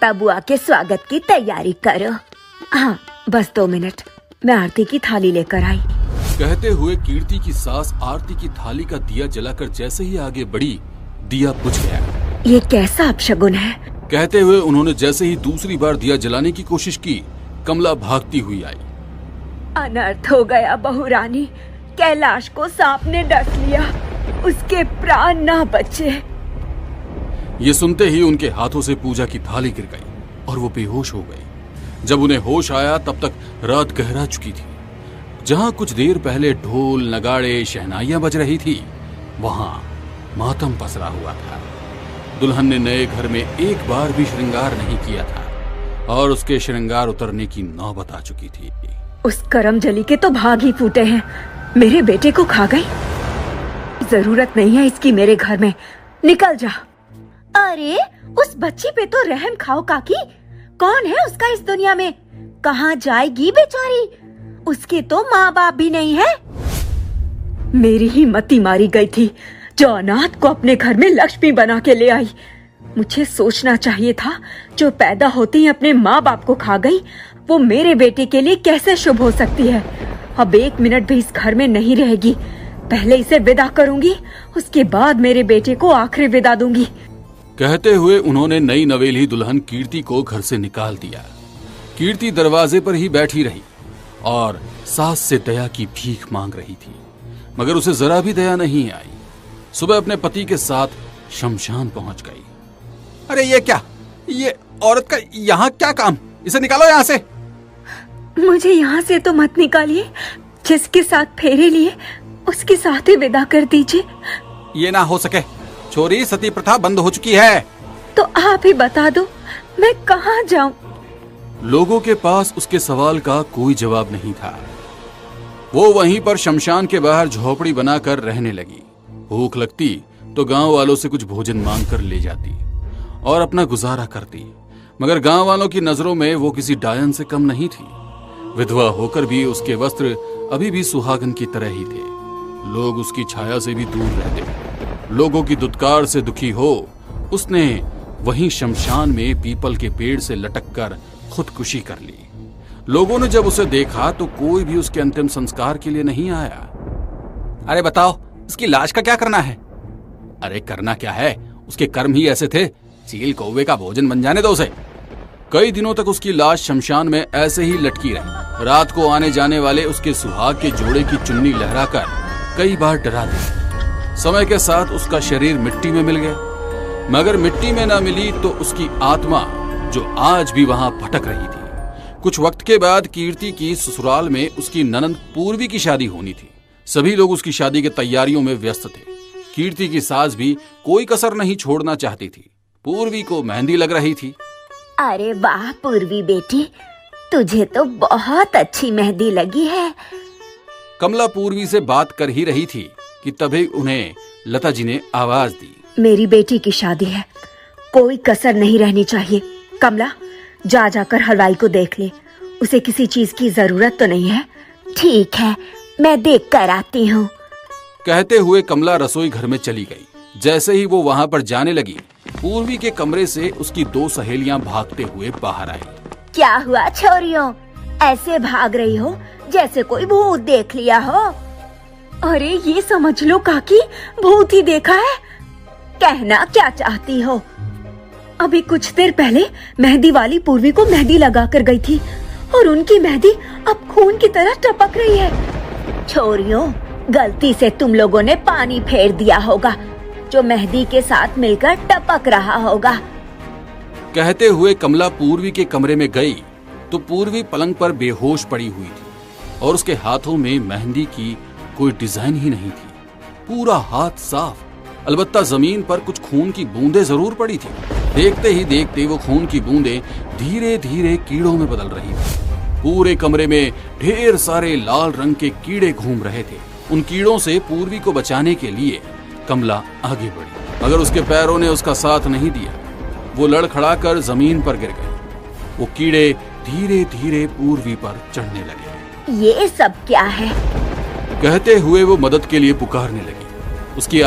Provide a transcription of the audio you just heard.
माता बुआ के स्वागत की तैयारी करो। हाँ, बस 2 मिनट, मैं आरती की थाली लेकर आई। कहते हुए कीर्ति की सास आरती की थाली का दिया जलाकर जैसे ही आगे बढ़ी, दिया बुझ गया। ये कैसा अपशगुन है? कहते हुए उन्होंने जैसे ही दूसरी बार दिया जलाने की कोशिश की, कमला भागती हुई आई। अनर्थ हो गया बहुरानी, कैलाश को सांप ने डस लिया, उसके प्राण ना बचे। ये सुनते ही उनके हाथों से पूजा की थाली गिर गई और वो बेहोश हो गई। जब उन्हें होश आया तब तक रात गहरा चुकी थी। जहां कुछ देर पहले ढोल नगाड़े शहनाइयां बज रही थी, वहां मातम पसरा हुआ था। दुल्हन ने नए घर में एक बार भी श्रृंगार नहीं किया था और उसके श्रृंगार उतरने की नौबत आ चुकी थी। उस करमजली के तो भाग ही फूटे हैं, मेरे बेटे को खा गई। जरूरत नहीं है इसकी मेरे घर में, निकल जा। अरे उस बच्ची पे तो रहम खाओ काकी, कौन है उसका इस दुनिया में? कहाँ जाएगी बेचारी? उसके तो माँ बाप भी नहीं है। मेरी ही मती मारी गई थी जो अनाथ को अपने घर में लक्ष्मी बना के ले आई। मुझे सोचना चाहिए था, जो पैदा होते ही अपने माँ बाप को खा गई, वो मेरे बेटे के लिए कैसे शुभ हो सकती है। अब 1 मिनट भी इस घर में नहीं रहेगी। पहले इसे विदा करूंगी, उसके बाद मेरे बेटे को आखिरी विदा दूंगी। कहते हुए उन्होंने नई नवेली दुल्हन कीर्ति को घर से निकाल दिया। कीर्ति दरवाजे पर ही बैठी रही और सास से दया की भीख मांग रही थी, मगर उसे जरा भी दया नहीं आई। सुबह अपने पति के साथ शमशान पहुंच गई। अरे ये क्या, ये औरत का यहाँ क्या काम? इसे निकालो यहाँ से। मुझे यहाँ से तो मत निकालिए, जिसके साथ फेरे लिए उसके साथ ही विदा कर दीजिए। ये ना हो सके, छोरी सती प्रथा बंद हो चुकी है। तो आप ही बता दो, मैं कहाँ जाऊँ? लोगों के पास उसके सवाल का कोई जवाब नहीं था। वो वहीं पर शमशान के बाहर झोपड़ी बनाकर रहने लगी। भूख लगती तो गांव वालों से कुछ भोजन मांग कर ले जाती और अपना गुजारा करती, मगर गांव वालों की नजरों में वो किसी डायन से कम नहीं थी। विधवा होकर भी उसके वस्त्र अभी भी सुहागन की तरह ही थे। लोग उसकी छाया से भी दूर रहते। लोगों की दुत्कार से दुखी हो उसने वहीं शमशान में पीपल के पेड़ से लटककर खुदकुशी कर ली। लोगों ने जब उसे देखा तो कोई भी उसके अंतिम संस्कार के लिए नहीं आया। अरे बताओ, इसकी लाश का क्या करना है? अरे करना क्या है, उसके कर्म ही ऐसे थे। चील कौवे का भोजन बन जाने दो उसे। कई दिनों तक उसकी लाश शमशान में ऐसे ही लटकी रही। रात को आने जाने वाले उसके सुहाग के जोड़े की चुन्नी लहराकर कई बार डरा दी। समय के साथ उसका शरीर मिट्टी में मिल गया, मगर मिट्टी में न मिली तो उसकी आत्मा, जो आज भी वहां भटक रही थी। कुछ वक्त के बाद कीर्ति की ससुराल में उसकी ननंद पूर्वी की शादी होनी थी। सभी लोग उसकी शादी की तैयारियों में व्यस्त थे। कीर्ति की सास भी कोई कसर नहीं छोड़ना चाहती थी। पूर्वी को मेहंदी लग रही थी। अरे वाह पूर्वी बेटी, तुझे तो बहुत अच्छी मेहंदी लगी है। कमला पूर्वी से बात कर ही रही थी कि तभी उन्हें लता जी ने आवाज दी। मेरी बेटी की शादी है, कोई कसर नहीं रहनी चाहिए। कमला, जा जाकर हलवाई को देख ले, उसे किसी चीज की जरूरत तो नहीं है। ठीक है, मैं देख कर आती हूँ। कहते हुए कमला रसोई घर में चली गई। जैसे ही वो वहां पर जाने लगी, पूर्वी के कमरे से उसकी 2 सहेलियां भागते हुए बाहर आई। क्या हुआ छोरियों, ऐसे भाग रही हो जैसे कोई भूत देख लिया हो? अरे ये समझ लो काकी, भूत ही देखा है। कहना क्या चाहती हो? अभी कुछ देर पहले मेहंदी वाली पूर्वी को मेहंदी लगा कर गई थी और उनकी मेहंदी अब खून की तरह टपक रही है। छोरियों, गलती से तुम लोगों ने पानी फेर दिया होगा, जो मेहंदी के साथ मिलकर टपक रहा होगा। कहते हुए कमला पूर्वी के कमरे में गई तो पूर्वी पलंग पर बेहोश पड़ी हुई थी और उसके हाथों में मेहंदी की कोई डिजाइन ही नहीं थी। पूरा हाथ साफ, अलबत्ता जमीन पर कुछ खून की बूंदें जरूर पड़ी थी। देखते ही देखते वो खून की बूंदें धीरे धीरे कीड़ों में बदल रही थी। पूरे कमरे में ढेर सारे लाल रंग के कीड़े घूम रहे थे। उन कीड़ों से पूर्वी को बचाने के लिए कमला आगे बढ़ी, मगर उसके पैरों ने उसका साथ नहीं दिया। वो लड़खड़ाकर जमीन पर गिर गई। वो कीड़े धीरे धीरे पूर्वी पर चढ़ने लगे। ये सब क्या है? कहते हुए वो मदद के लिए पुकारने लगी। उसकी